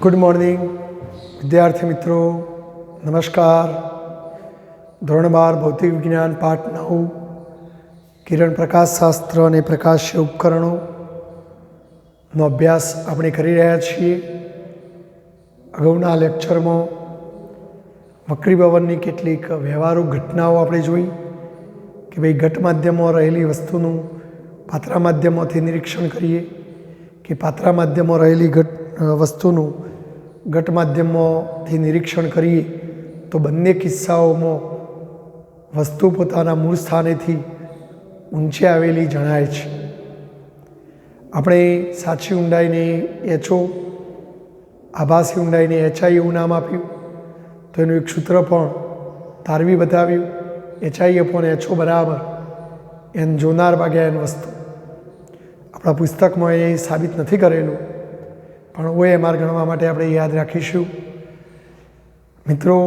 Good morning विद्यार्थी मित्रों, नमस्कार। धोरण 12 भौतिक विज्ञान पाठ 9 किरण प्रकाशशास्त्र અને પ્રકાશ્ય ઉપકરણોનો અભ્યાસ આપણે કરી રહ્યા છીએ। અગાઉના લેક્ચરમાં વક્રીભવનની કેટલીક વ્યવહારુ ઘટનાઓ આપણે જોઈ કે ભાઈ ઘટ માધ્યમમાં રહેલી વસ્તુનું પાત્રા માધ્યમમાંથી નિરીક્ષણ કરીએ કે પાત્રા માધ્યમમાં રહેલી વસ્તુનું ઘટ માધ્યમમાંથી નિરીક્ષણ કરીએ તો બંને કિસ્સાઓમાં વસ્તુ પોતાના મૂળ સ્થાનેથી ઊંચે આવેલી જણાય છે। આપણે સાચી ઊંડાઈને એચઓ, આભાસી ઊંડાઈને એચઆઈ એવું નામ આપ્યું, તો એનું એક સૂત્ર પણ તારવી બતાવ્યું, એચઆઈ અપોન એચઓ બરાબર એન જોનાર ભાગ્યા એન વસ્તુ। આપણા પુસ્તકમાં એ સાબિત નથી કરેલું, પણ OMR ગણવા માટે આપણે યાદ રાખીશું। મિત્રો,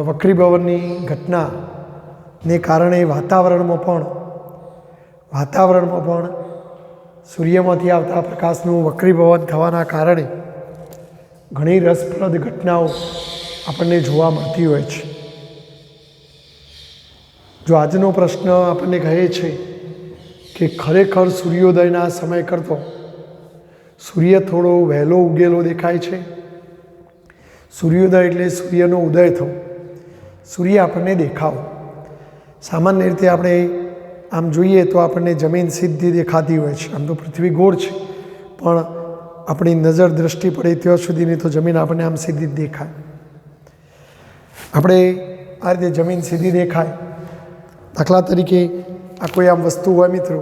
વક્રીભવનની ઘટનાને કારણે વાતાવરણમાં પણ સૂર્યમાંથી આવતા પ્રકાશનું વક્રીભવન થવાના કારણે ઘણી રસપ્રદ ઘટનાઓ આપણને જોવા મળતી હોય છે। જો આજનો પ્રશ્ન આપણને કહે છે કે ખરેખર સૂર્યોદયના સમય કરતો સૂર્ય થોડો વહેલો ઉગેલો દેખાય છે। સૂર્યોદય એટલે સૂર્યનો ઉદય થવો, સૂર્ય આપણને દેખાવો। સામાન્ય રીતે આપણે આમ જોઈએ તો આપણને જમીન સીધી દેખાતી હોય છે, આમ તો પૃથ્વી ગોળ છે, પણ આપણી નજર દ્રષ્ટિ પડે ત્યાં સુધીની તો જમીન આપણને આમ સીધી જ દેખાય। આપણે આ રીતે જમીન સીધી દેખાય, દાખલા તરીકે આ કોઈ આમ વસ્તુ હોય મિત્રો,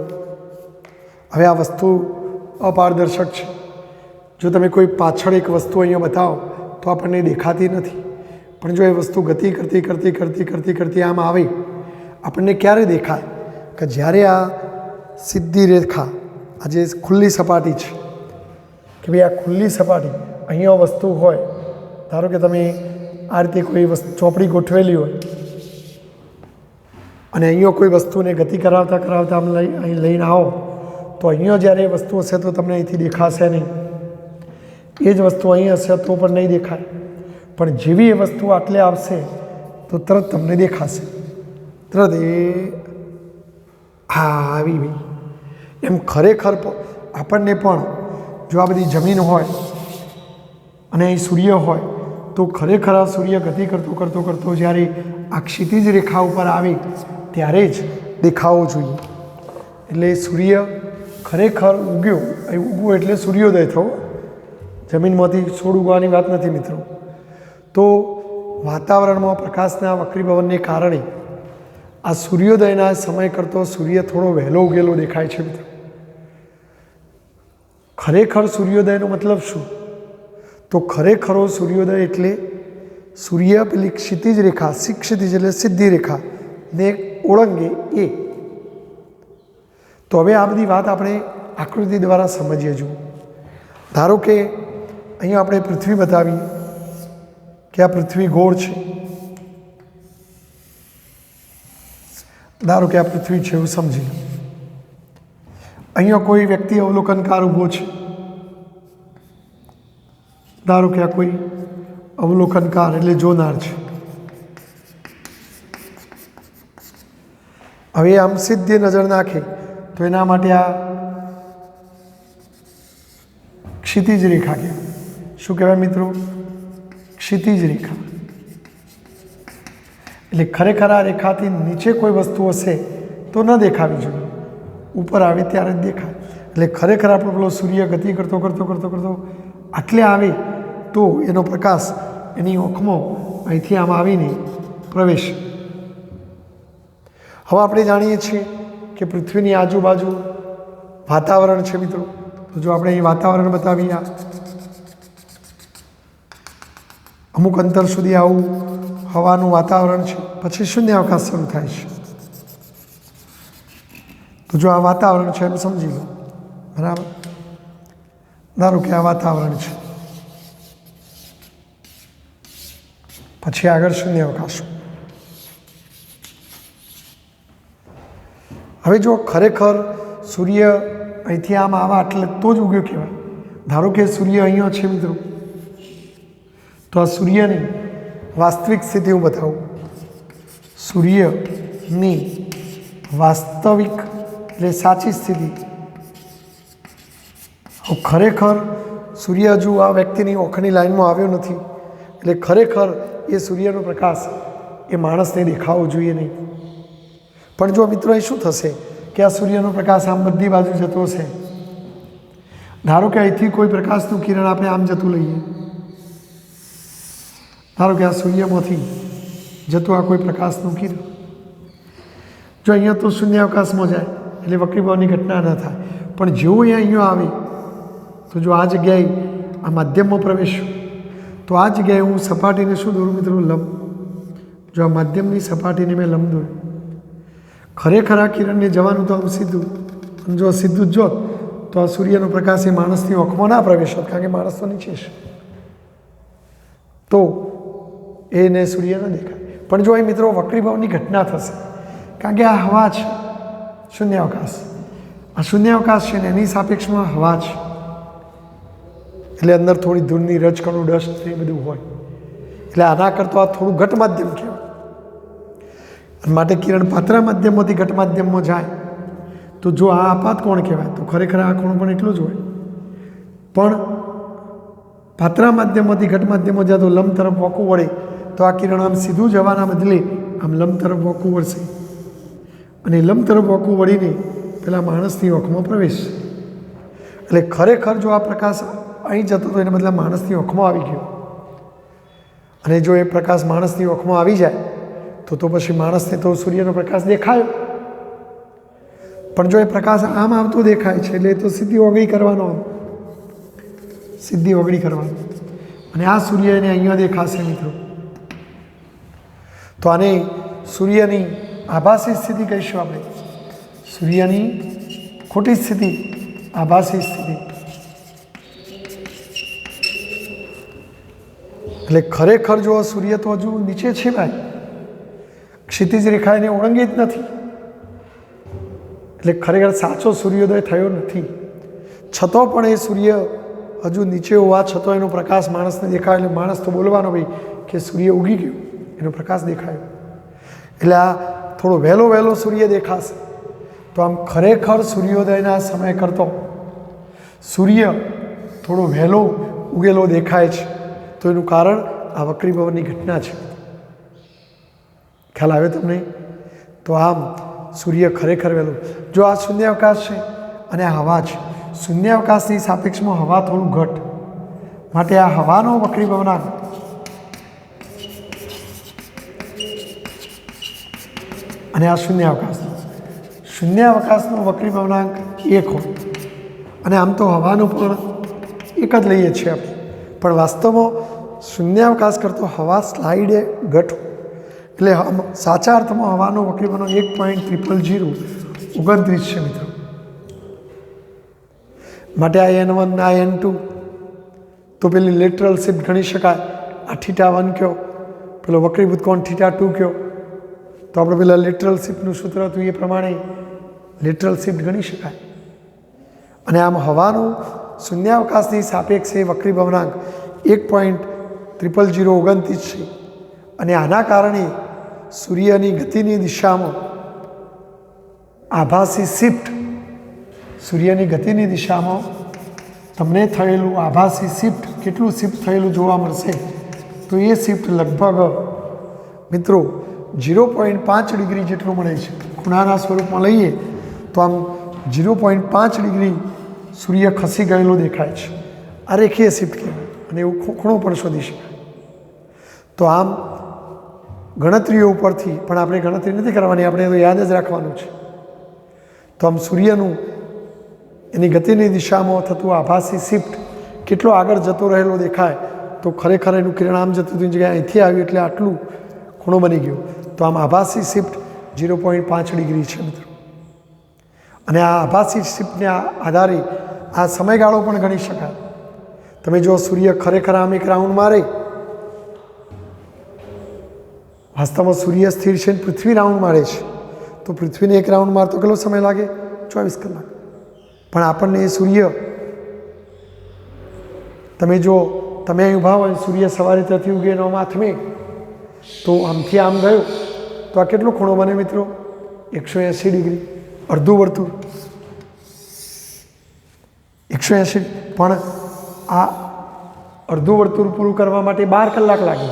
હવે આ વસ્તુ અપારદર્શક છે। જો તમે કોઈ પાછળ એક વસ્તુ અહીંયા બતાવો તો આપણને દેખાતી નથી, પણ જો એ વસ્તુ ગતિ કરતી આમ આવે, આપણને ક્યારે દેખાય કે જ્યારે આ સીધી રેખા, આ જે ખુલ્લી સપાટી છે કે ભાઈ આ ખુલ્લી સપાટી, અહીંયા વસ્તુ હોય, ધારો કે તમે આ રીતે કોઈ ચોપડી ગોઠવેલી હોય અને અહીંયા કોઈ વસ્તુને ગતિ કરાવતા આમ અહીં લઈને આવો, તો અહીંયા જ્યારે એ વસ્તુ હશે તો તમને અહીંથી દેખાશે નહીં, એ જ વસ્તુ અહીં હશે તો પણ નહીં દેખાય, પણ જેવી એ વસ્તુ આટલે આવશે તો તરત તમને દેખાશે, તરત એ આવી ગઈ। એમ ખરેખર આપણને પણ જો આ બધી જમીન હોય અને અહીં સૂર્ય હોય તો ખરેખર આ સૂર્ય ગતિ કરતો જ્યારે આ ક્ષિતિજ રેખા ઉપર આવે ત્યારે જ દેખાવો જોઈએ। એટલે સૂર્ય ખરેખર ઉગવું એટલે સૂર્યોદય થવો, જમીનમાંથી છોડ ઉગવાની વાત નથી મિત્રો। તો વાતાવરણમાં પ્રકાશના વક્રીભવનને કારણે આ સૂર્યોદયના સમય કરતો સૂર્ય થોડો વહેલો ઉગેલો દેખાય છે મિત્રો। ખરેખર સૂર્યોદયનો મતલબ શું? તો ખરેખરો સૂર્યોદય એટલે સૂર્ય પેલી ક્ષિતિજ રેખા, ક્ષિતિજ એટલે સીધી રેખા ને ઓળંગે એ। તો હવે આ બધી વાત આપણે આકૃતિ દ્વારા સમજીએ। જુઓ, ધારો કે અહીંયા આપણે પૃથ્વી બતાવી કે આ પૃથ્વી ગોળ છે, ધારો કે આ પૃથ્વી છે એવું સમજી લો। અહીંયા કોઈ વ્યક્તિ અવલોકનકાર ઊભો છે, ધારો કે આ કોઈ અવલોકનકાર એટલે જોનાર છે। હવે આમ સીધી નજર નાખે તો એના માટે આ ક્ષિતિજ રેખા કહેવાય। શું કહેવાય મિત્રો? ક્ષિતિજ રેખા। એટલે ખરેખર આ રેખાથી નીચે કોઈ વસ્તુ હશે તો ન દેખાવી જોઈએ, ઉપર આવે ત્યારે જ દેખાય। એટલે ખરેખર આપણો પેલો સૂર્ય ગતિ કરતો આટલે આવે તો એનો પ્રકાશ એની આંખમાં અહીંથી આમ આવીને પ્રવેશે। હવે આપણે જાણીએ છીએ કે પૃથ્વીની આજુબાજુ વાતાવરણ છે મિત્રો। તો જો આપણે અહીં વાતાવરણ બતાવીએ, અમુક અંતર સુધી આવું હવાનું વાતાવરણ છે, પછી શૂન્યાવકાશ શરૂ થાય છે। તો જો આ વાતાવરણ છે એમ સમજી લો, બરાબર। ધારો કે આ વાતાવરણ છે, પછી આગળ શૂન્યાવકાશ। હવે જો ખરેખર સૂર્ય અહીંથી આમ આવા એટલે તો જ ઉગ્યો કહેવાય। ધારો કે સૂર્ય અહીંયા છે મિત્રો, તો આ સૂર્યની વાસ્તવિક સ્થિતિ હું બતાવું. સૂર્યની વાસ્તવિક એટલે સાચી સ્થિતિ. ખરેખર સૂર્ય હજુ આ વ્યક્તિની ઓખની લાઈનમાં આવ્યો નથી, એટલે ખરેખર એ સૂર્યનો પ્રકાશ એ માણસને દેખાવો જોઈએ નહીં. પણ જો મિત્રો એ શું થશે કે આ સૂર્યનો પ્રકાશ આમ બધી બાજુ જતો હશે. ધારો કે અહીંથી કોઈ પ્રકાશનું કિરણ આપણે આમ જતું લઈએ. ધારો કે આ સૂર્યમાંથી જતું આ કોઈ પ્રકાશનું કિરણ જો અહીંયા તો શૂન્યાવકાશમાં જાય એટલે વક્રીભાવની ઘટના ન થાય. પણ જેવું અહીંયા આવે તો જો આ જગ્યાએ આ માધ્યમમાં પ્રવેશ્યું તો આ જગ્યાએ હું સપાટીને શું દોરું મિત્રો? લંબ. જો આ માધ્યમની સપાટીને મેં લંબ દોર્યું. ખરેખર આ કિરણને જવાનું તો આમ સીધું, અને જો સીધું જ જોત તો આ સૂર્યનો પ્રકાશ એ માણસની આંખમાં ના પ્રવેશ હોત, કારણ કે માણસ તો નીચે છે, તો એને સૂર્ય ન દેખાય. પણ જો એ મિત્રો વક્રીભાવની ઘટના થશે, કારણ કે આ હવા છે, શૂન્યાવકાશ. આ શૂન્યાવકાશ છે ને એની સાપેક્ષમાં હવા છે, એટલે અંદર થોડી ધૂળની રજકણું, ડસ્ટ એ બધું હોય, એટલે આના કરતાં આ થોડું ઘટ માધ્યમ કહેવાય. માટે કિરણ પાતળા માધ્યમમાંથી ઘટ માધ્યમમાં જાય તો જો આ આપાત કોણ કહેવાય? તો ખરેખર આ કોણ પણ એટલું જ હોય. પણ પાતળા માધ્યમમાંથી ઘટ માધ્યમમાં જાય તો લંબ તરફ વળવું વળે તો આ કિરણ આમ સીધું જવાના બદલે આમ લંબ તરફ વળવું વળશે, અને લંબ તરફ વળવું વળીને પેલા માણસની આંખમાં પ્રવેશ. એટલે ખરેખર જો આ પ્રકાશ અહીં જતો તો એને બદલે માણસની આંખમાં આવી ગયો, અને જો એ પ્રકાશ માણસની આંખમાં આવી જાય તો પછી માણસને તો સૂર્યનો પ્રકાશ દેખાયો. પણ જો એ પ્રકાશ આમ આવતો દેખાય છે એટલે તો સીધી ઓગળી કરવાનો, આમ સીધી ઓગળી કરવાનો, અને આ સૂર્ય એને અહીંયા દેખાશે મિત્રો. તો આને સૂર્યની આભાસી સ્થિતિ કહીશું આપણે. સૂર્યની ખોટી સ્થિતિ, આભાસી સ્થિતિ. એટલે ખરેખર જો સૂર્ય તો હજુ નીચે છે ભાઈ, ક્ષિતિજ રેખા એને ઓળંગી જ નથી, એટલે ખરેખર સાચો સૂર્યોદય થયો નથી. છતાં પણ એ સૂર્ય હજુ નીચે હોવા છતાં એનો પ્રકાશ માણસને દેખાય, એટલે માણસ તો બોલવાનો ભાઈ કે સૂર્ય ઉગી ગયો, એનો પ્રકાશ દેખાયો. એટલે આ થોડો વહેલો સૂર્ય દેખાશે. તો આમ ખરેખર સૂર્યોદયના સમય કરતો સૂર્ય થોડો વહેલો ઉગેલો દેખાય છે, તો એનું કારણ આ વક્રીભવનની ઘટના છે. ખ્યાલ આવે તમને? તો આમ સૂર્ય ખરેખર વહેલો. જો આ શૂન્યાવકાશ છે અને આ હવા છે, શૂન્યાવકાશની સાપેક્ષમાં હવા થોડું ઘટ, માટે આ હવાનો વક્રીભવનાંક અને આ શૂન્યાવકાશનો વક્રીભવનાંક 1 હોય, અને આમ તો હવાનું પણ એક જ લઈએ છીએ આપણે, પણ વાસ્તવમાં શૂન્યાવકાશ કરતો હવા સ્લાઇડે ઘટ, એટલે સાચા અર્થમાં હવાનો વક્રીભવનાંક 1.00029 છે મિત્રો. માટે આ N1 આ N2 તો પેલી લેટરલ શિફ્ટ ગણી શકાય. આ θ1 કયો, પેલો વક્રીભૂત કોણ θ2 કયો, તો આપણે પેલા લેટરલ શિફ્ટનું સૂત્ર હતું એ પ્રમાણે લેટરલ શિફ્ટ ગણી શકાય. અને આમ હવાનું શૂન્યાવકાશની સાપેક્ષે વક્રીભવનાંક 1.00029 છે, અને આના કારણે સૂર્યની ગતિની દિશામાં આભાસી શિફ્ટ, સૂર્યની ગતિની દિશામાં તમને થયેલું આભાસી શિફ્ટ કેટલું શિફ્ટ થયેલું જોવા મળશે? તો એ શિફ્ટ લગભગ મિત્રો 0.5 ડિગ્રી જેટલું મળે છે. ખૂણાના સ્વરૂપમાં લઈએ તો આમ 0.5 ડિગ્રી સૂર્ય ખસી ગયેલો દેખાય છે. આ રેખીય શિફ્ટ કહેવાય, અને એવું ખૂણો પણ શોધી શકાય. તો આમ ગણતરીઓ ઉપરથી પણ આપણે ગણતરી નથી કરવાની, આપણે તો યાદ જ રાખવાનું છે. તો આમ સૂર્યનું એની ગતિની દિશામાં થતું આભાસી શિફ્ટ કેટલો આગળ જતો રહેલો દેખાય, તો ખરેખર એનું કિરણ આમ જતું હતું જગ્યાએ અહીંથી આવ્યું એટલે આટલું ખૂણો બની ગયો. તો આમ આભાસી શિફ્ટ 0.5 ડિગ્રી છે મિત્રો. અને આ આભાસી શિફ્ટને આધારે આ સમયગાળો પણ ગણી શકાય. તમે જો સૂર્ય ખરેખર આમ એક રાઉન્ડ મારે, વાસ્તવમાં સૂર્ય સ્થિર છે, પૃથ્વી રાઉન્ડ મારે છે, તો પૃથ્વીને એક રાઉન્ડ મારતો કેટલો સમય લાગે? 24 કલાક. પણ આપણને એ સૂર્ય તમે જો તમે અહીં ઊભા હોય, સૂર્ય સવારે ત્યાંથી ઉગે એનો આથમે, તો આમથી આમ ગયો તો આ કેટલો ખૂણો બને મિત્રો? 180 ડિગ્રી, અડધું વર્તુળ 180. પણ આ અડધું વર્તુળ પૂરું કરવા માટે 12 કલાક લાગે,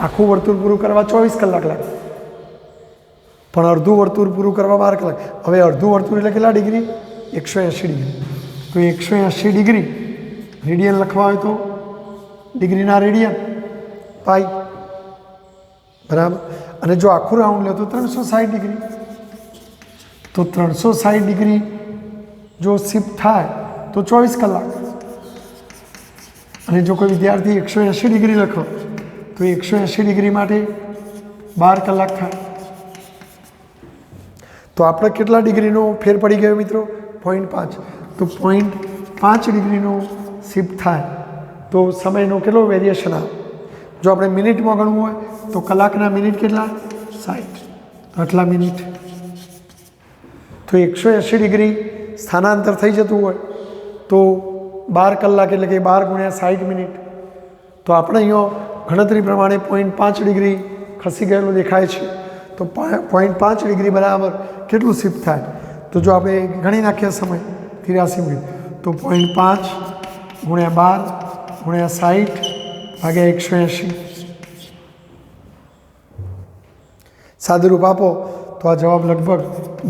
આખું વર્તુળ પૂરું કરવા 24 કલાક લાગે, પણ અડધું વર્તુળ પૂરું કરવા 12 કલાક. હવે અડધું વર્તુળ એટલે કેટલા ડિગ્રી? 180 ડિગ્રી. તો 180 ડિગ્રી રેડિયન લખવા હોય તો ડિગ્રીના રેડિયન પાઈ, બરાબર. અને જો આખું રાઉન્ડ લે તો 360 ડિગ્રી. તો 360 ડિગ્રી જો શિફ્ટ થાય તો 24 કલાક. અને જો કોઈ વિદ્યાર્થી 180 ડિગ્રી લખો તો 180 ડિગ્રી માટે 12 કલાક થાય. તો આપણે કેટલા ડિગ્રીનો ફેર પડી ગયો મિત્રો? 0.5. તો 0.5 ડિગ્રીનો શિફ્ટ થાય તો સમયનો કેટલો વેરિએશન આવે? જો આપણે મિનિટમાં ગણવું હોય તો કલાકના મિનિટ કેટલા? 60. તો આટલા મિનિટ. તો 180 ડિગ્રી સ્થાનાંતર થઈ જતું હોય તો 12 કલાક એટલે કે 12 ગુણ્યા 60 મિનિટ. તો આપણે અહીંયા ગણતરી પ્રમાણે 0.5 ડિગ્રી ખસી ગયેલું દેખાય છે. તો 0.5 ડિગ્રી બરાબર કેટલું શિફ્ટ થાય? તો જો આપણે ગણી નાખીએ સમય 83 મિનિટ, તો 0.5 ગુણ્યા 12 ગુણ્યા 60 ભાગ્યા 180. સાદુરૂપ આપો તો આ જવાબ લગભગ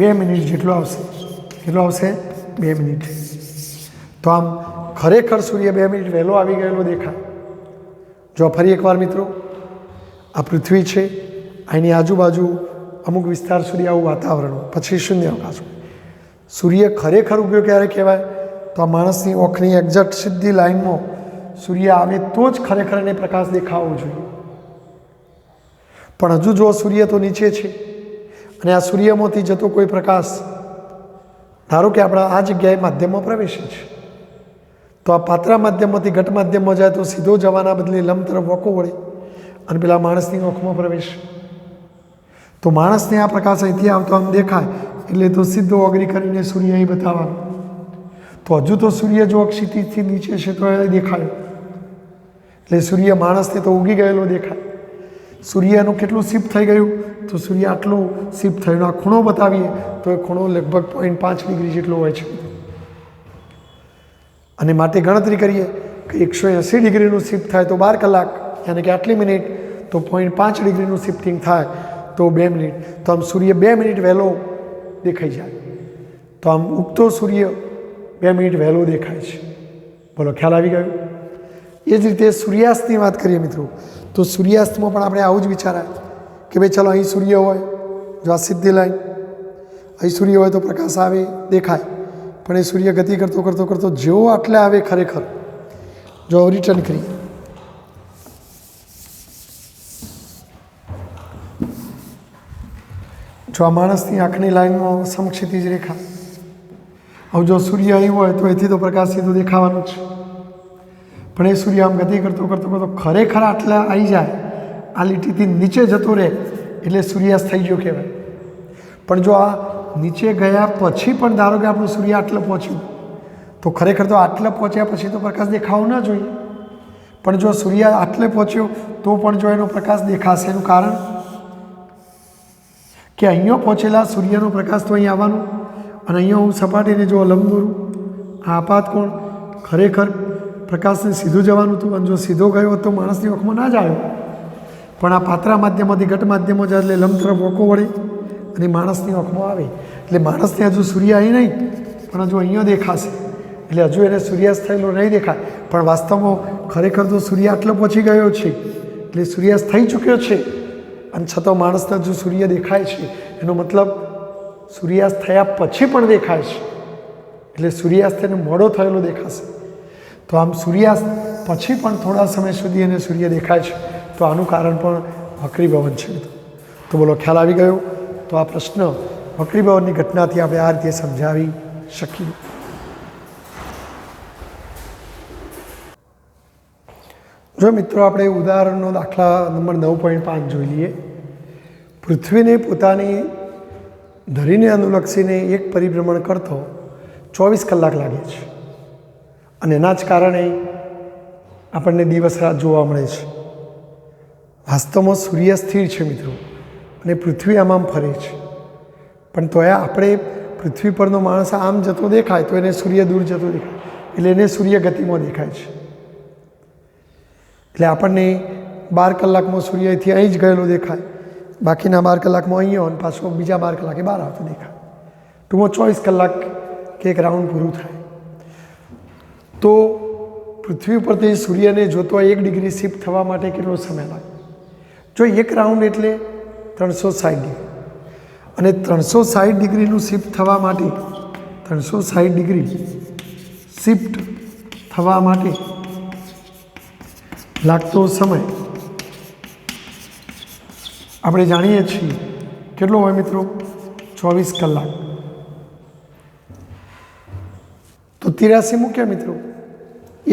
2 મિનિટ જેટલો આવશે. કેટલો આવશે? 2 મિનિટ. તો આમ ખરેખર સૂર્ય 2 મિનિટ વહેલો આવી ગયેલો દેખાય. જો ફરી એકવાર મિત્રો, આ પૃથ્વી છે, એની આજુબાજુ અમુક વિસ્તાર સુધી આવું વાતાવરણ, પછી શૂન્ય અવકાશ. સૂર્ય ખરેખર ઉગ્યો ક્યારે કહેવાય? તો આ માણસની ઓખની એક્ઝેક્ટ સીધી લાઇનમાં સૂર્ય આવે તો જ ખરેખર એને પ્રકાશ દેખાવો જોઈએ. પણ હજુ જો સૂર્ય તો નીચે છે અને આ સૂર્યમાંથી જતો કોઈ પ્રકાશ ધારો કે આપણા આ જગ્યાએ માધ્યમમાં પ્રવેશે છે, તો આ પાત્રા માધ્યમમાંથી ઘટ માધ્યમમાં જાય તો સીધો જવાના બદલે લંબ તરફ વળો વળે અને પેલા માણસની આંખમાં પ્રવેશ. તો માણસને આ પ્રકાશ અહીંથી આવતો આમ દેખાય એટલે તો સીધો અગ્રી કરીને સૂર્ય અહીં બતાવવાનો. તો હજુ તો સૂર્ય જો ક્ષિતિજથી નીચે છે તો એ દેખાયો, એટલે સૂર્ય માણસને તો ઉગી ગયેલો દેખાય. સૂર્યનું કેટલું શિફ્ટ થઈ ગયું? તો સૂર્ય આટલું શિફ્ટ થયું. આ ખૂણો બતાવીએ તો એ ખૂણો લગભગ 0.5 ડિગ્રી જેટલો હોય છે. અને માટે ગણતરી કરીએ કે 180 ડિગ્રીનું શિફ્ટ થાય તો 12 કલાક, યાની કે આટલી મિનિટ. તો 0.5 ડિગ્રીનું શિફ્ટિંગ થાય તો 2 મિનિટ. તો આમ સૂર્ય 2 મિનિટ વહેલો દેખાઈ જાય. તો આમ ઉગતો સૂર્ય 2 મિનિટ વહેલો દેખાય છે. બોલો, ખ્યાલ આવી ગયો? એ જ રીતે સૂર્યાસ્તની વાત કરીએ મિત્રો, તો સૂર્યાસ્તમાં પણ આપણે આવું જ વિચારાય કે ભાઈ ચલો અહીં સૂર્ય હોય, જો આ સીધી લાઈન, અહીં સૂર્ય હોય તો પ્રકાશ આવે દેખાય. પણ એ સૂર્ય ગતિ કરતો કરતો કરતો જેવો આટલે આવે ખરેખર, જો રિટર્ન કરીએ જો આ માણસની આંખની લાઈનમાં સમક્ષિતિજ રેખા, હવે જો સૂર્ય અહીં હોય તો એથી તો પ્રકાશ સીધો દેખાવાનો જ છે. પણ એ સૂર્ય આમ ગતિ કરતો કરતો કરતો ખરેખર આટલા આવી જાય, આ લીટીથી નીચે જતો રહે એટલે સૂર્યાસ્ત થઈ ગયો કહેવાય. પણ જો આ નીચે ગયા પછી પણ ધારો કે આપણું સૂર્ય આટલે પહોંચ્યું તો ખરેખર તો આટલે પહોંચ્યા પછી તો પ્રકાશ દેખાવો ના જોઈએ. પણ જો સૂર્ય આટલે પહોંચ્યો તો પણ જો એનો પ્રકાશ દેખાશે, એનું કારણ કે અહીંયા પહોંચેલા સૂર્યનો પ્રકાશ તો અહીં આવવાનો, અને અહીંયા હું સપાટીને જો લંબ દોરું, આ આપાત કોણ ખરેખર પ્રકાશને સીધું જવાનું હતું. અને જો સીધો ગયો તો માણસની આંખમાં ના જ આવ્યો, પણ આ પાત્રા માધ્યમમાંથી ઘટ માધ્યમમાં જાય એટલે લંબ તરફ વળકો વળે અને માણસની આંખમાં આવે. એટલે માણસને હજુ સૂર્ય અહીં નહીં પણ હજુ અહીંયા દેખાશે, એટલે હજુ એને સૂર્યાસ્ત થયેલો નહીં દેખાય. પણ વાસ્તવમાં ખરેખર તો સૂર્ય આટલો પહોંચી ગયો છે, એટલે સૂર્યાસ્ત થઈ ચૂક્યો છે, અને છતાં માણસને હજુ સૂર્ય દેખાય છે. એનો મતલબ સૂર્યાસ્ત થયા પછી પણ દેખાય છે, એટલે સૂર્યાસ્ત એને મોડો થયેલો દેખાશે. તો આમ સૂર્યાસ્ત પછી પણ થોડા સમય સુધી એને સૂર્ય દેખાય છે. તો આનું કારણ પણ વક્રીભવન છે. તો બોલો, ખ્યાલ આવી ગયો? તો આ પ્રશ્ન વક્રીભવનની ઘટનાથી આપણે આ રીતે સમજાવી શકીએ. જો મિત્રો આપણે ઉદાહરણનો દાખલા નંબર 9.5 જોઈ લઈએ. પૃથ્વીને પોતાની ધરીને અનુલક્ષીને એક પરિભ્રમણ કરતો 24 કલાક લાગે છે, અને એના જ કારણે આપણને દિવસ રાત જોવા મળે છે. વાસ્તવમાં સૂર્ય સ્થિર છે મિત્રો, અને પૃથ્વી આમ ફરે છે. પણ તોય આપણે પૃથ્વી પરનો માણસ આમ જતો દેખાય તો એને સૂર્ય દૂર જતો દેખાય, એટલે એને સૂર્ય ગતિમાં દેખાય છે. એટલે આપણને 12 કલાકમાં સૂર્ય અહીંથી અહીં જ ગયેલો દેખાય, બાકીના 12 કલાકમાં અહીંયા અને પાછો બીજા 12 કલાકે બહાર આવતો દેખાય. ટૂંકમાં 24 કલાક કે એક રાઉન્ડ પૂરું થાય. તો પૃથ્વી પરથી સૂર્યને જોતો 1 ડિગ્રી શિફ્ટ થવા માટે કેટલો સમય લાગે? જો 1 રાઉન્ડ એટલે 360 ડિગ્રી, અને 360 ડિગ્રીનું શિફ્ટ થવા માટે 360 ડિગ્રી શિફ્ટ થવા માટે લાગતો સમય આપણે જાણીએ છીએ કેટલો હોય મિત્રો? 24 કલાક. તો 83 મૂક્યા મિત્રો,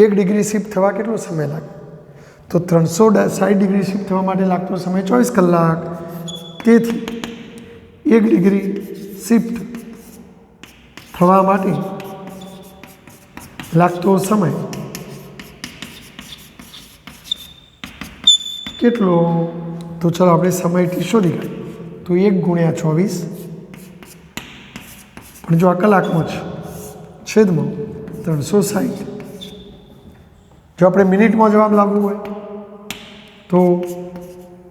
1 ડિગ્રી શિફ્ટ થવા કેટલો સમય લાગે? તો 360 ડિગ્રી શિફ્ટ થવા માટે લાગતો સમય 24 કલાક. તેથી 1 ડિગ્રી શિફ્ટ થવા માટે લાગતો સમય કેટલો? તો ચાલો આપણે સમય ટી શોધી કાઢીએ. તો 1 ગુણ્યા 24, પણ જો આ કલાકમાં છે, છેદમાં 360. જો આપણે મિનિટમાં જવાબ લાવવું હોય તો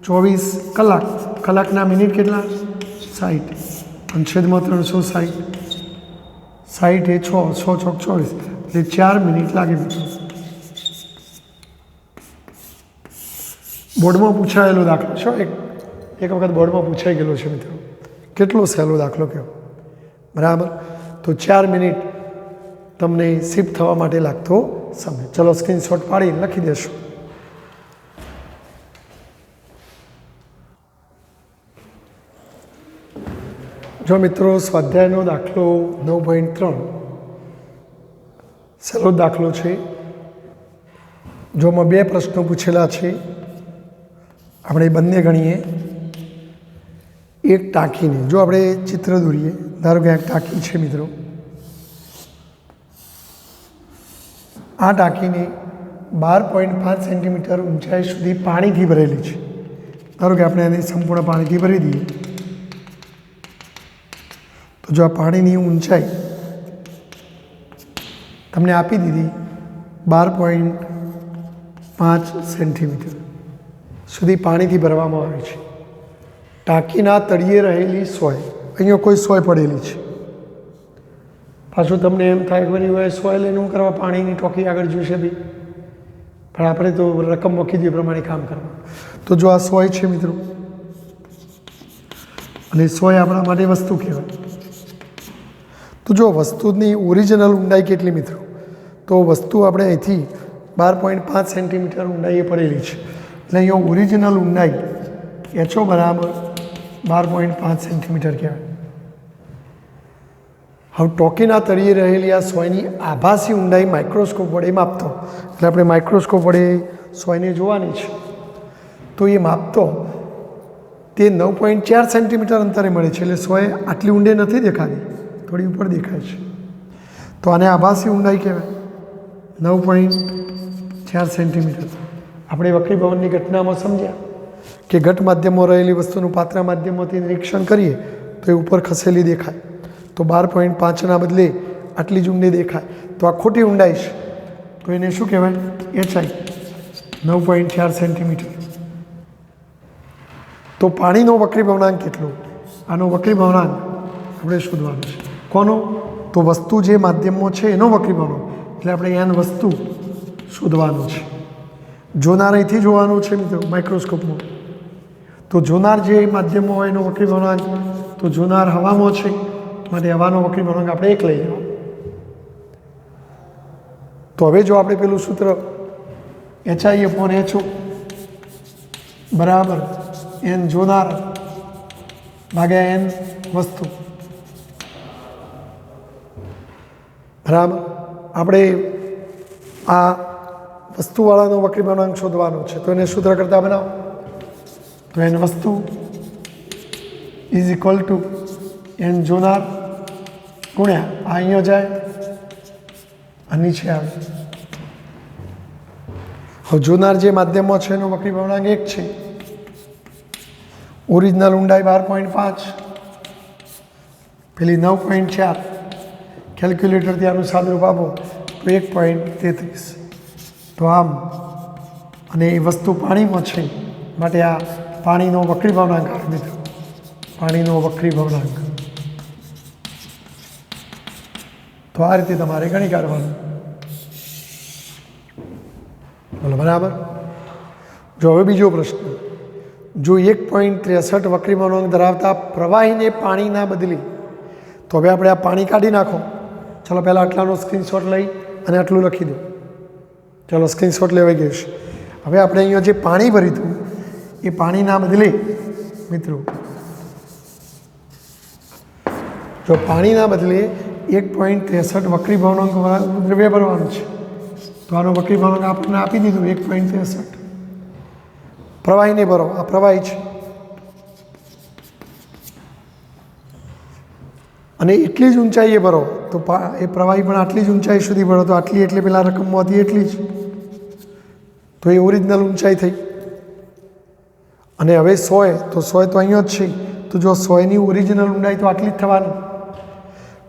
24 કલાક, કલાકના મિનિટ કેટલા? 60, અને છેદમાં 360. 60 એ 6, 6 ચોક 24, એટલે 4 મિનિટ લાગે મિત્રો. બોર્ડમાં પૂછાયેલો દાખલો છે, એક વખત બોર્ડમાં પૂછાઈ ગયેલો છે મિત્રો. કેટલો સહેલો દાખલો કહો, બરાબર? તો 4 મિનિટ તમને શિફ્ટ થવા માટે લાગતો સમય. ચલો સ્ક્રીનશોટ પાડી લખી દેશો. જો મિત્રો સ્વાધ્યાયનો દાખલો 9.3 સહેલો દાખલો છે. જોમાં 2 પ્રશ્નો પૂછેલા છે, આપણે બંને ગણીએ. એક ટાંકીને, જો આપણે ચિત્ર દોરીએ, ધારો કે એક ટાંકી છે મિત્રો. આ ટાંકીને 12.5 સેન્ટીમીટર ઊંચાઈ સુધી પાણીથી ભરેલી છે. ધારો કે આપણે એને સંપૂર્ણ પાણીથી ભરી દઈએ. તો જો આ પાણીની ઊંચાઈ તમને આપી દીધી 12.5 સેન્ટીમીટર સુધી પાણીથી ભરવામાં આવે છે. ટાંકીના તળિયે રહેલી સોય, અહીંયા કોઈ સોય પડેલી છે. પાછું તમને એમ થાય કે હોય સોય લઈને શું કરવા, પાણીની ટોકી આગળ જોઈશે ભાઈ, પણ આપણે તો રકમ મૂકી દઈએ પ્રમાણે કામ કરવા. તો જો આ સોય છે મિત્રો, અને સોય આપણા માટે વસ્તુ કહેવાય. તો જો વસ્તુની ઓરિજિનલ ઊંડાઈ કેટલી મિત્રો? તો વસ્તુ આપણે અહીંથી 12.5 સેન્ટીમીટર ઊંડાઈએ પડેલી છે, એટલે અહીંયા ઓરિજિનલ ઊંડાઈ HO બરાબર 12.5 સેન્ટીમીટર કહેવાય. હવે ટોકીના તળિયે રહેલી આ સોયની આભાસી ઊંડાઈ માઇક્રોસ્કોપ વડે માપતો, એટલે આપણે માઇક્રોસ્કોપ વડે સોયને જોવાની છે. તો એ માપતો તે 9.4 સેન્ટીમીટર અંતરે મળે છે, એટલે સોય આટલી ઊંડે નથી દેખાતી, થોડી ઉપર દેખાય છે. તો આને આભાસી ઊંડાઈ કહેવાય, 9.4 સેન્ટીમીટર. આપણે વક્રીભવનની ઘટનામાં સમજ્યા કે ઘટ માધ્યમમાં રહેલી વસ્તુનું પાત્ર માધ્યમમાંથી નિરીક્ષણ કરીએ તો એ ઉપર ખસેલી દેખાય. તો 12.5ના બદલે આટલી જ ઊંડી દેખાય, તો આ ખોટી ઊંડાઈ છે. તો એને શું કહેવાય? HI 9.4 centimetre. તો પાણીનો વક્રીભવનાંક કેટલો? આનો વક્રીભવનાંક આપણે શોધવાનો છે. કોનો? તો વસ્તુ જે માધ્યમમાં છે એનો વક્રીભવનાંક, એટલે આપણે n વસ્તુ શોધવાનું છે. જોનાર અહીંથી જોવાનું છે મિત્રો માઇક્રોસ્કોપમાં. તો જોનાર જે માધ્યમમાં હોય એનો વક્રીભવનાંક, તો જોનાર હવામાં છે માટે હવાનો વક્રીભવનાંક આપણે 1 લઈ લેવાનો. તો હવે જો આપણે પેલું સૂત્ર HI/HO બરાબર n જોનાર ભાગ્યા n વસ્તુ, બરાબર. આપણે આ વસ્તુવાળાનો વક્રીભવનાંક શોધવાનો છે, તો એને સૂત્ર કરતાં બનાવો. તો n વસ્તુ ઇઝ ઇક્વલ ટુ n જોનાર ગુણ્યા આ અહીંયા જાય અને નીચે આવે. હવે જોનાર જે માધ્યમમાં છે એનો વક્રી ભવનાંક 1 છે. ઓરિજિનલ ઊંડાઈ 12.5, પેલી 9.4. કેલ્ક્યુલેટરથી આનું સાદુરૂપ આપો તો 1.33. તો આમ અને એ વસ્તુ પાણીમાં છે માટે આ પાણીનો વક્રી ભવનાંક આવે મિત્રો, પાણીનો વક્રી ભવનાંક. તો આ રીતે તમારે ગણી કાઢવાનું. બોલો બરાબર. જો હવે બીજો પ્રશ્ન, જો 1.63 વક્રી ભવનાંક ધરાવતા પ્રવાહીને પાણીના બદલી, તો હવે આપણે આ પાણી કાઢી નાખો. ચાલો પહેલાં આટલાનો સ્ક્રીનશોટ લઈ અને આટલું લખી દો. ચાલો સ્ક્રીનશોટ લેવાઈ ગયું છે. હવે આપણે અહીંયા જે પાણી ભર્યું હતું એ પાણીના બદલે મિત્રો, જો પાણીના બદલે 1.63 વક્રી ભવનાંક દ્રવ્ય ભરવાનું છે, તો આનો વક્રી ભવનાંક આપણને આપી દીધું 1.63. પ્રવાહીને ભરો, આ પ્રવાહી છે અને એટલી જ ઊંચાઈએ ભરો, તો એ પ્રવાહી પણ આટલી જ ઊંચાઈ સુધી ભરો, તો આટલી એટલે પેલા રકમમાં હતી એટલી જ, તો એ ઓરિજિનલ ઊંચાઈ થઈ. અને હવે 100, તો 100 તો અહીંયા જ છે, તો જો 100ની ઓરિજિનલ ઊંડાઈ તો આટલી જ થવાની.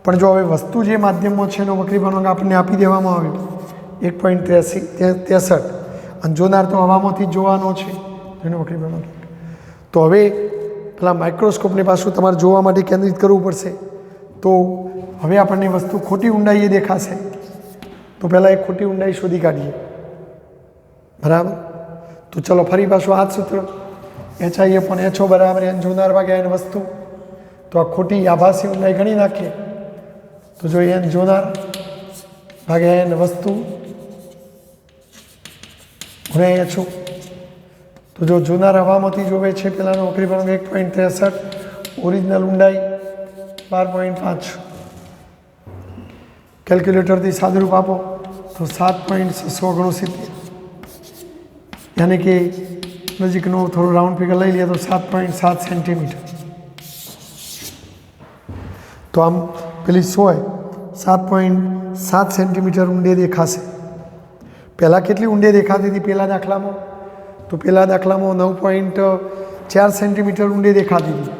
પણ જો હવે વસ્તુ જે માધ્યમમાં છે એનો વક્રી ભવનાંક આપણને આપી દેવામાં આવ્યો 1.63 અને જોનાર તો હવામાંથી જ જોવાનો છે એનો વક્રી ભવનાંક. તો હવે પેલા માઇક્રોસ્કોપને પાછું તમારે જોવા માટે કેન્દ્રિત કરવું પડશે. તો હવે આપણને વસ્તુ ખોટી ઊંડાઈએ દેખાશે, તો પહેલાં એક ખોટી ઊંડાઈ શોધી કાઢીએ. બરાબર. તો ચલો ફરી પાછું આ જ સૂત્ર, HI પણ HO બરાબર એન જોનાર ભાગ્યા એન વસ્તુ. તો આ ખોટી આભાસી ઊંડાઈ ગણી નાખીએ, તો જો એન જોનાર ભાગ્યા એન વસ્તુ ગુણ્યા HO. તો જો જોનાર હવામાંથી જોવે છે પેલાનો વક્રી ભવનાંક 1.63, ઓરિજિનલ ઊંડાઈ 12.5. કેલ્ક્યુલેટરથી સાદુરૂપ આપો તો 7.669, યાની કે નજીકનો થોડું રાઉન્ડ ફિગર લઈ લઈએ તો 7.7 સેન્ટીમીટર. તો આમ પેલી 7.7 સેન્ટીમીટર ઊંડે દેખાશે. પહેલાં કેટલી ઊંડે દેખાતી હતી પહેલાં દાખલામાં? તો પહેલાં દાખલામાં 9.4 સેન્ટીમીટર ઊંડે દેખાતી હતી.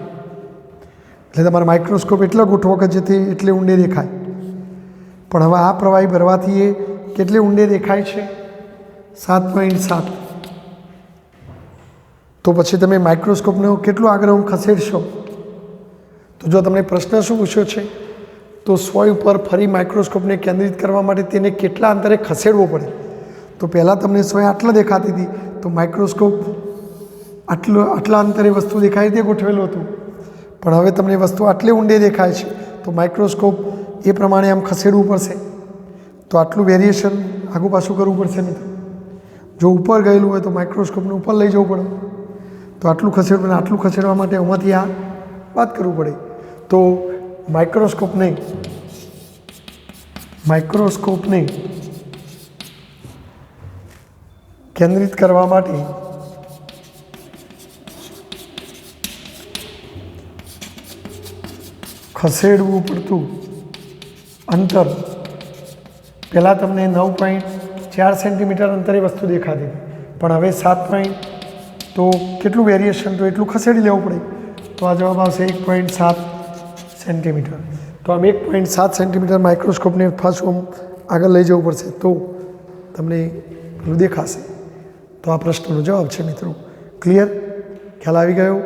એટલે તમારે માઇક્રોસ્કોપ એટલો ગોઠવો કે જેથી એટલે ઊંડે દેખાય. પણ હવે આ પ્રવાહી ભરવાથી એ કેટલી ઊંડે દેખાય છે? 7.7. તો પછી તમે માઇક્રોસ્કોપને કેટલું આગળ ખસેડશો? તો જો તમને પ્રશ્ન શું પૂછ્યો છે, તો 100 ઉપર ફરી માઇક્રોસ્કોપને કેન્દ્રિત કરવા માટે તેને કેટલા અંતરે ખસેડવો પડે? તો પહેલાં તમને 100 આટલા દેખાતી હતી, તો માઇક્રોસ્કોપ આટલા અંતરે વસ્તુ દેખાય તે ગોઠવેલું હતું. પણ હવે તમને વસ્તુ આટલી ઊંડે દેખાય છે, તો માઇક્રોસ્કોપ એ પ્રમાણે આમ ખસેડવું પડશે. તો આટલું વેરિએશન આગું પાછું કરવું પડશે મિત્રો. જો ઉપર ગયેલું હોય તો માઇક્રોસ્કોપને ઉપર લઈ જવું પડે, તો આટલું ખસેડવું, અને આટલું ખસેડવા માટે આમાંથી આ વાત કરવું પડે. તો માઇક્રોસ્કોપને કેન્દ્રિત કરવા માટે ખસેડવું પડતું અંતર, પહેલાં તમને 9.4 સેન્ટીમીટર અંતરે વસ્તુ દેખાતી હતી, પણ હવે 7. તો કેટલું વેરિએશન, તો એટલું ખસેડી લેવું પડે. તો આ જવાબ આવશે 1.7 સેન્ટીમીટર. તો આમ 1.7 સેન્ટીમીટર માઇક્રોસ્કોપને પાછું આગળ લઈ જવું પડશે, તો તમને પેલું દેખાશે. તો આ પ્રશ્નનો જવાબ છે મિત્રો. ક્લિયર? ખ્યાલ આવી ગયો?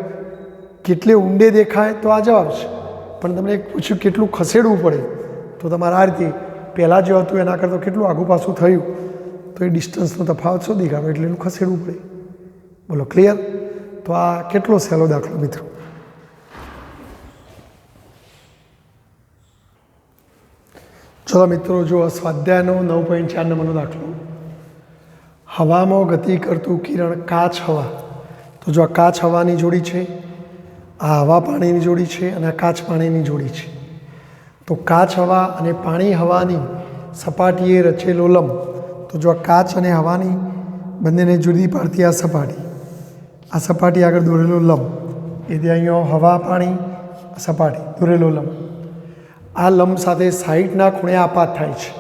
કેટલે ઊંડે દેખાય તો આ જવાબ છે. પણ તમને પૂછ્યું કેટલું ખસેડવું પડે, તો તમારે આ રીતે પહેલાં જે હતું એના કરતાં કેટલું આઘું પાછું થયું, તો એ ડિસ્ટન્સનો તફાવત શોધી કાઢો, એટલે એનું ખસેડવું પડે. બોલો ક્લિયર? તો આ કેટલો સહેલો દાખલો મિત્રો. ચલો મિત્રો, જો સ્વાધ્યાયનો 9.4 નંબરનો દાખલો. હવામાં ગતિ કરતું કિરણ કાચ હવા. તો જો આ કાચ હવાની જોડી છે, આ હવા પાણીની જોડી છે, અને આ કાચ પાણીની જોડી છે. તો કાચ હવા અને પાણી હવાની સપાટીએ રચેલો લંબ. તો જો આ કાચ અને હવાની બંનેને જુદી પાડતી આ સપાટી આગળ દોરેલો લંબ, એટલે અહીંયા હવા પાણી સપાટી દોરેલો લંબ. આ લંબ સાથે 60ના ખૂણે આપાત થાય છે.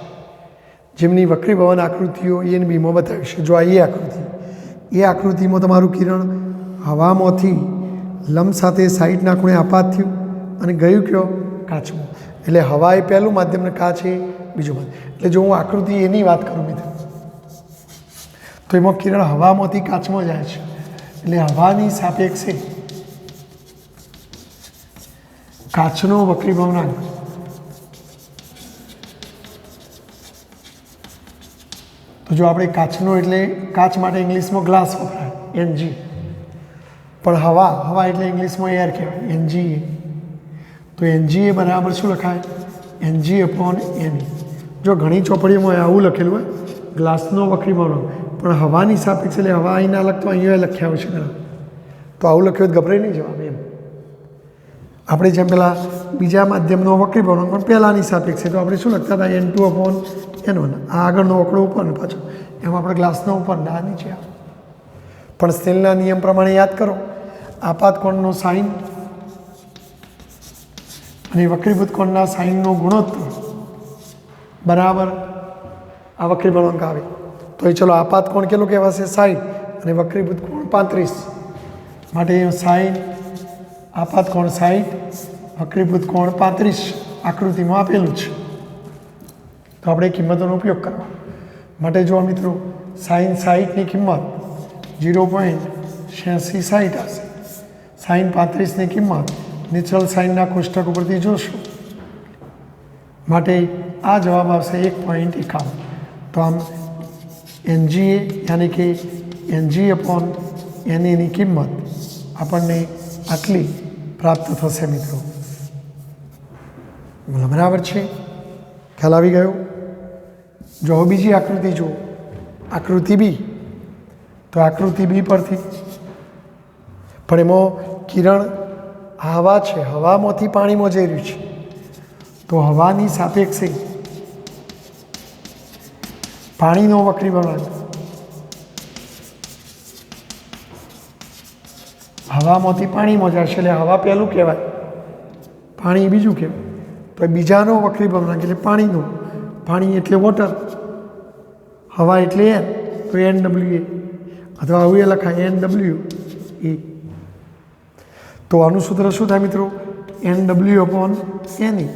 જેમની વક્રીભવન આકૃતિઓ એ બીમાં બતાવી છે. જો આ એ આકૃતિ, એ આકૃતિમાં તમારું કિરણ હવામાંથી લંબ સાથે 60ના ખૂણે આપાત થયું અને ગયું કયો કાચમાં. એટલે હવા એ પહેલું માધ્યમ ને કાચ એ બીજું માધ્યમ. એટલે જો હું આકૃતિ એની વાત કરું મિત્રો, તો એમાં કિરણ હવામાંથી કાચમાં જાય છે. એટલે હવાની સાપેક્ષે કાચનો વક્રીભવનાંક તો જો આપણે કાચનો એટલે કાચ માટે ઇંગ્લિશમાં ગ્લાસ વપરાય Ng, પણ હવા એટલે ઇંગ્લિશમાં એર કહેવાય Nga. તો Nga બરાબર શું લખાય? Ng/Ne. જો ઘણી ચોપડીઓમાં આવું લખેલું હોય ગ્લાસનો વક્રીભવનાંક, પણ હવાની સાપેક્ષ એટલે હવા અહીં ના લખતો અહીંયા લખ્યા હોય છે ઘણા. તો આવું લખ્યું હોય ગભરાઈ નહીં જવાબ એમ. આપણે જેમ પેલા બીજા માધ્યમનો વક્રીભવનાંક પણ પહેલાંની સાપેક્ષે તો આપણે શું લખતા હતા? N2/N1. આ આગળનો વક્રો ઉપર ને પાછો, એમાં આપણે ગ્લાસનો ઉપર ના નીચે આવે. પણ સ્નેલના નિયમ પ્રમાણે યાદ કરો, આપાત કોણનો સાઇન અને વક્રીભૂત કોણના સાઇનનો ગુણોત્તર બરાબર આ વક્રીભવનાંક આવે. તો એ ચલો આપાત કોણ કેટલું કહેવાશે? 60 અને વક્રીભૂત કોણ 35. માટે સાઇન આપાત કોણ 60, વક્રીભૂત કોણ 35 આકૃતિમાં આપેલું છે. તો આપણે કિંમતોનો ઉપયોગ કરવા માટે જો મિત્રો સાઇન 60ની કિંમત 0.8660 હશે. સાઇન 35ની કિંમત નેચરલ સાઇનના કોષ્ટક ઉપરથી જોશું. માટે આ જવાબ આવશે 1.51. તો આમ Nga યાની કે Ng/Ne ની કિંમત આપણને આટલી પ્રાપ્ત થશે મિત્રો. બરાબર છે? ખ્યાલ આવી ગયો? જો બીજી આકૃતિ જુઓ, આકૃતિ બી. તો આકૃતિ બી પરથી પણ એમાં કિરણ હવા છે, હવામાંથી પાણીમાં જઈ રહ્યું છે. તો હવાની સાપેક્ષે પાણીનો વક્રીભવનાંક હવામાંથી પાણીમાં જાય છે. એટલે હવા પહેલું કહેવાય, પાણી બીજું કહેવાય. તો બીજાનો વક્રીભવનાંક એટલે પાણીનો, પાણી એટલે વોટર, હવા એટલે એર, તો NWA અથવા આવું એ લખાય NWA. તો આનું સૂત્ર શું થાય મિત્રો? NW/Ne.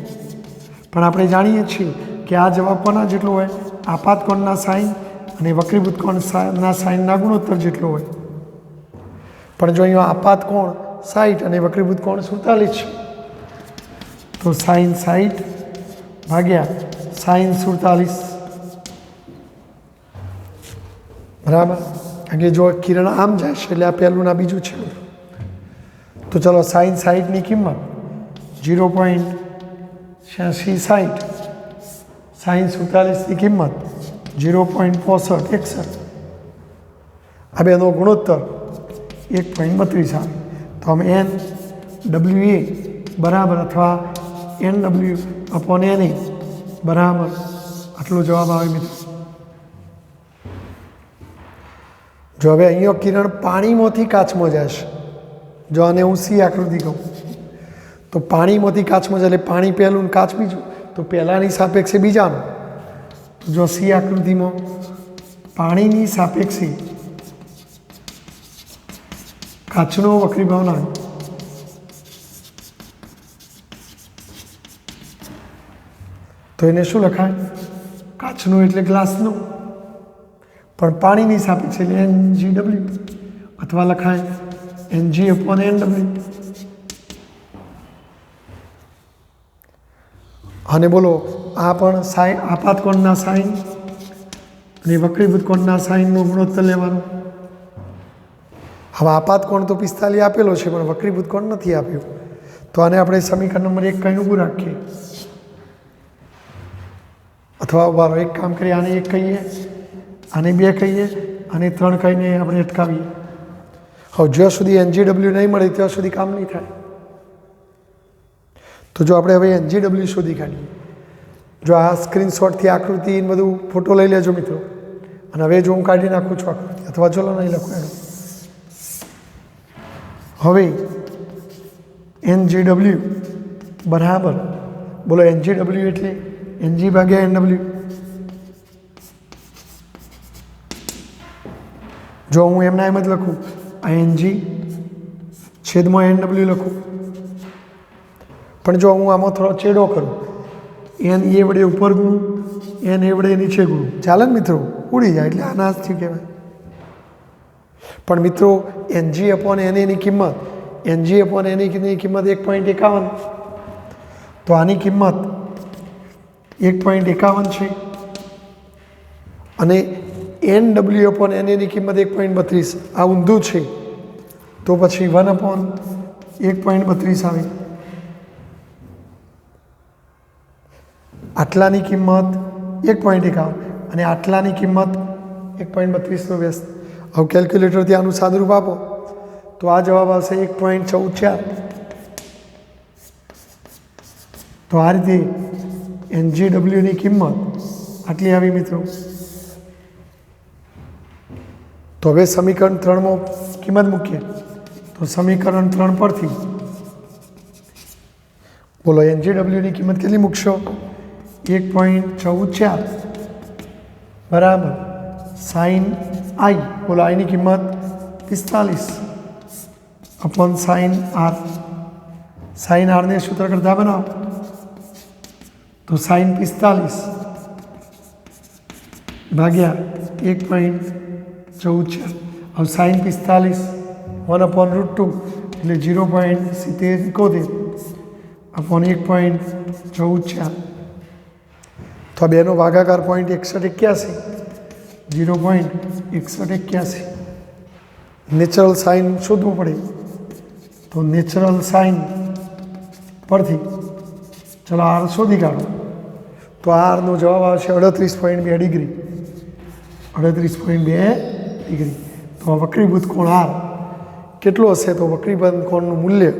પણ આપણે જાણીએ છીએ કે આ જવાબ કોના જેટલો હોય? આપાત કોણના સાઇન અને વક્રીભૂત કોણના સાઇનના ગુણોત્તર જેટલો હોય. પણ જો અહીંયા આપાત કોણ 60 અને વક્રીભૂત કોણ 47 છે, તો સાઇન 60 ભાગ્યા સાઇન 47 બરાબર. કારણ કે જો કિરણ આમ જાય છે એટલે આ પહેલું ના બીજું છે. તો ચલો સાઇન 60ની કિંમત 0.8660, સાઇન 47ની કિંમત 0.6561. આ બેનો ગુણોત્તર 1.32 આવે. તો આમ NWA બરાબર અથવા NW/Ne બરાબર આટલો જવાબ આવે મિત્રો. જો હવે અહીંયા કિરણ પાણીમાંથી કાચમાં જાય છે. જો આને હું સી આકૃતિ કહું તો પાણીમાંથી કાચમાં જાય એટલે પાણી પહેલું કાચ બીજું, તો પહેલાંની સાપેક્ષે બીજાનું. તો જો સી આકૃતિમાં પાણીની સાપેક્ષે કાચનો વક્રીભવનાંક તો એને શું લખાય? કાચનું એટલે ગ્લાસનું, પણ પાણીની સાપેક્ષે એટલે Ngw અથવા લખાય Ng/Nw. અને બોલો આ પણ સાઇન આપાત કોણના સાઇન અને વક્રીભૂત કોણના સાઇનનો ગુણોત્તર લેવાનો. હવે આપાત કોણ તો 45 આપેલો છે, પણ વક્રીભૂત કોણ નથી આપ્યો. તો આને આપણે સમીકરણ નંબર 1 કહીને ઊભું રાખીએ, અથવા ઉભારો એક કામ કરીએ, આને 1 કહીએ, આને 2 કહીએ અને 3 કહીને આપણે અટકાવીએ. હવે જ્યાં સુધી Ngw નહીં મળે ત્યાં સુધી કામ નહીં થાય. તો જો આપણે હવે Ngw શોધી કાઢીએ. જો આ સ્ક્રીનશોટથી આકૃતિ બધું ફોટો લઈ લેજો મિત્રો. અને હવે જો હું કાઢી નાખું છું આકૃતિ, અથવા ચલો નહીં લખું એનો. હવે Ngw બરાબર બોલો Ngw એટલે Ng/Nw. જો હું એમના એમ જ લખું ING છેદમાં NW લખું, પણ જો હું આમાં થોડો ચેડો કરું, n એ વડે ઉપર ગુણું, n એ વડે નીચે ગુણું, ચાલે ને મિત્રો? ઉડી જાય એટલે આના જ કહેવાય. પણ મિત્રો NG/NA ની કિંમત NG/NA ની કિંમત 1.51, તો આની કિંમત 1.51 છે અને NW/NA ની કિંમત 1.32. આ ઊંધું છે તો પછી 1/1.32 આવે. આટલાની કિંમત 1.51 અને આટલાની કિંમત 1.32 વ્યસ્ત. હવે કેલ્ક્યુલેટરથી આનું સાદુરૂપ આપો તો આ જવાબ આવશે 1.14. તો આ રીતે NGW ની કિંમત આટલી આવી મિત્રો. તો હવે સમીકરણ 3માં કિંમત મૂકીએ તો સમીકરણ 3 પરથી બોલો NGW ની કિંમત કેટલી મૂકશો? 1.14 બરાબર સાઇન I, બોલો I ની કિંમત 45 upon sine R. Sine R ને સૂત્ર કરતા બનાવો તો સાઇન 45 ભાગ્યા 1.14. હવે સાઇન 45 1/√2 એટલે 0.7071 અપોન 1.14. તો બેનો ભાગાકાર 0.6181, 0.6181. નેચરલ સાઇન શોધવું પડે તો નેચરલ સાઇન પરથી ચલો R શોધી કાઢો તો Rનો જવાબ આવશે 38.2 ડિગ્રી. 38.2 ડિગ્રી. તો વક્રીભૂત કોણ R કેટલો હશે? તો વક્રીભૂત કોણનું મૂલ્ય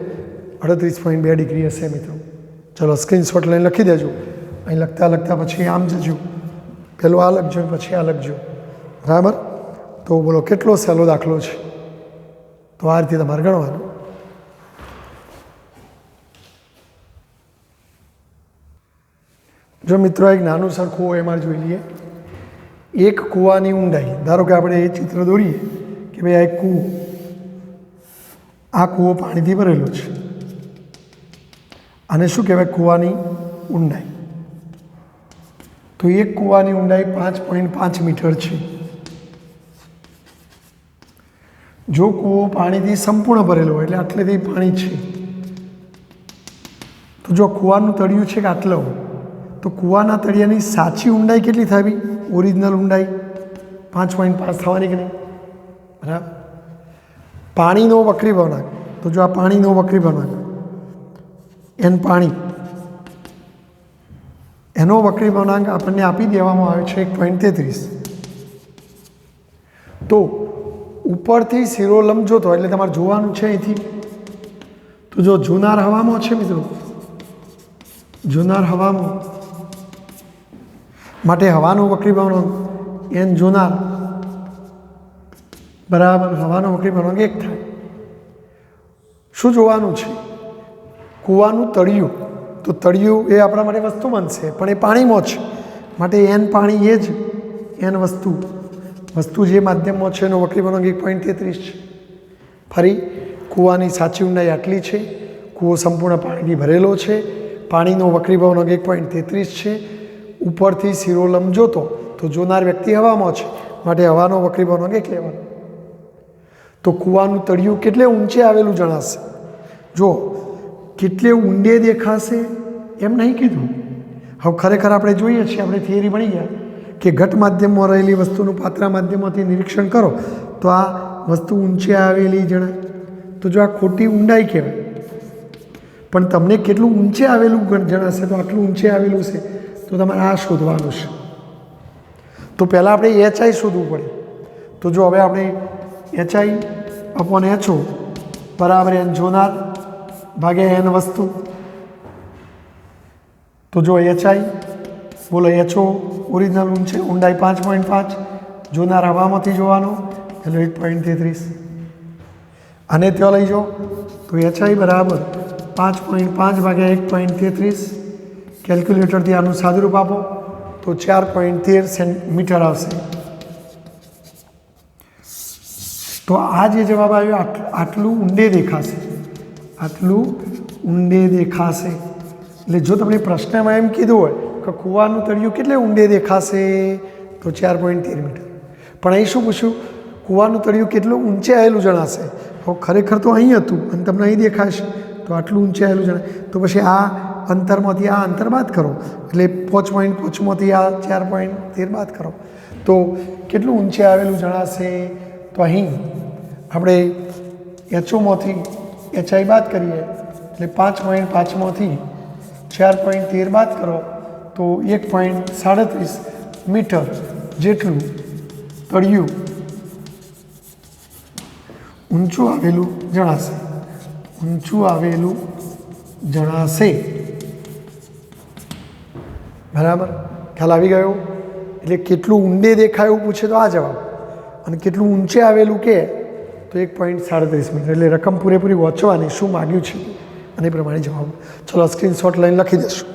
38.2 ડિગ્રી હશે મિત્રો. ચલો સ્ક્રીનશોટ લઈને લખી દેજો. અહીં લખતા પછી આમ જજો, પહેલું આ લખજો પછી આ લખજો, બરાબર? તો બોલો કેટલો સહેલો દાખલો છે. તો આ રીતે તમારે ગણવાનું. જો મિત્રો એક નાનું સરખું હોય એમાં જોઈ લઈએ. એક કૂવાની ઊંડાઈ, ધારો કે આપણે એ ચિત્ર દોરીએ કે ભાઈ આ એક કૂવો, આ કૂવો પાણીથી ભરેલો છે. આને શું કહેવાય? કૂવાની ઊંડાઈ. તો એક કૂવાની ઊંડાઈ 5.5 મીટર છે. જો કૂવો પાણીથી સંપૂર્ણ ભરેલો હોય એટલે આટલેથી પાણી છે, તો જો કૂવાનું તળિયું છે કે આટલો હોય તો કૂવાના તળિયાની સાચી ઊંડાઈ કેટલી થવી? ઓરિજિનલ ઊંડાઈ 5.5 થવાની કે નહીં? બરાબર. પાણીનો વક્રી ભવનાંક, તો જો આ પાણીનો વક્રી ભવનાંક n પાણી, એનો વક્રી ભવનાંક આપણને આપી દેવામાં આવે છે 1.33. તો ઉપરથી શિરોલંબ જોતો એટલે તમારે જોવાનું છે અહીંથી. તો જો જોનાર હવામાં છે મિત્રો, જોનાર હવામાં માટે હવાનો વક્રી ભવનાંક n જોનાર બરાબર હવાનો વક્રી ભવનાંક 1 થાય. શું જોવાનું છે? કૂવાનું તળિયું. તો તળિયું એ આપણા માટે વસ્તુ બનશે પણ એ પાણીમાં છે માટે n પાણી એ જ n વસ્તુ જે માધ્યમમાં છે એનો વક્રી ભવનાંક 1.33 છે. ફરી કૂવાની સાચી ઊંડાઈ આટલી છે. કૂવો સંપૂર્ણ પાણીથી ભરેલો છે. પાણીનો વક્રી ભવનાંક 1.33 છે. ઉપરથી શિરોલંબ જોતો તો જોનાર વ્યક્તિ હવામાં છે માટે હવાનો વક્રી ભવનાંક 1 લેવાનો. તો કૂવાનું તળિયું કેટલે ઊંચે આવેલું જણાશે? જો કેટલે ઊંડે દેખાશે એમ નહીં કીધું. હવે ખરેખર આપણે જોઈએ છીએ, આપણે થિયરી ભણી ગયા કે ઘટ માધ્યમમાં રહેલી વસ્તુનું પાત્રા માધ્યમમાંથી નિરીક્ષણ કરો તો આ વસ્તુ ઊંચે આવેલી જણાય. તો જો આ ખોટી ઊંડાઈ કહેવાય. પણ તમને કેટલું ઊંચે આવેલું જણાશે? તો આટલું ઊંચે આવેલું છે તો તમારે આ શોધવાનું છે. તો પહેલાં આપણે HI શોધવું પડે. તો જો હવે આપણે HI/HO બરાબર n જોનાર ભાગ્યા n વસ્તુ. તો જો HI બોલો HO ઓરિજિનલ ઊંડાઈ 5.5, જોનાર હવામાંથી જોવાનો એટલે 1.33. અને ત્યાં લઈ જાઓ તો HI બરાબર 5.5 ભાગ્યા 1.33. કેલ્ક્યુલેટરથી આનું સાદુરૂપ આપો તો 4.13 મીટર આવશે. તો આ જે જવાબ આવ્યો આટલું ઊંડે દેખાશે, આટલું ઊંડે દેખાશે. એટલે જો તમને પ્રશ્નમાં એમ કીધું હોય કે કૂવાનું તળિયું કેટલે ઊંડે દેખાશે તો 4.13 મીટર. પણ અહીં શું પૂછ્યું? કૂવાનું તળિયું કેટલું ઊંચે આવેલું જણાશે. તો ખરેખર તો અહીં હતું અને તમને અહીં દેખાશે તો આટલું ઊંચે આવેલું જણાય. તો પછી આ અંતરમાંથી આ અંતર બાદ કરો એટલે 5.5માંથી આ 4.13 બાદ કરો તો કેટલું ઊંચે આવેલું જણાશે? તો અહીં આપણે HOમાંથી HI બાદ કરીએ એટલે 5.5માંથી 4.13 બાદ કરો તો 1.37 મીટર જેટલું તળિયું ઊંચું આવેલું જણાશે. ઊંચું આવેલું જણાશે. બરાબર, ખ્યાલ આવી ગયો? એટલે કેટલું ઊંડે દેખાય એવું પૂછે તો આ જવાબ, અને કેટલું ઊંચે આવેલું કે તો 1.37 મીટર. એટલે રકમ પૂરેપૂરી વાંચવાની, શું માગ્યું છે અને એ પ્રમાણે જવાબ. ચલો સ્ક્રીનશોટ લઈને લખી દેશું.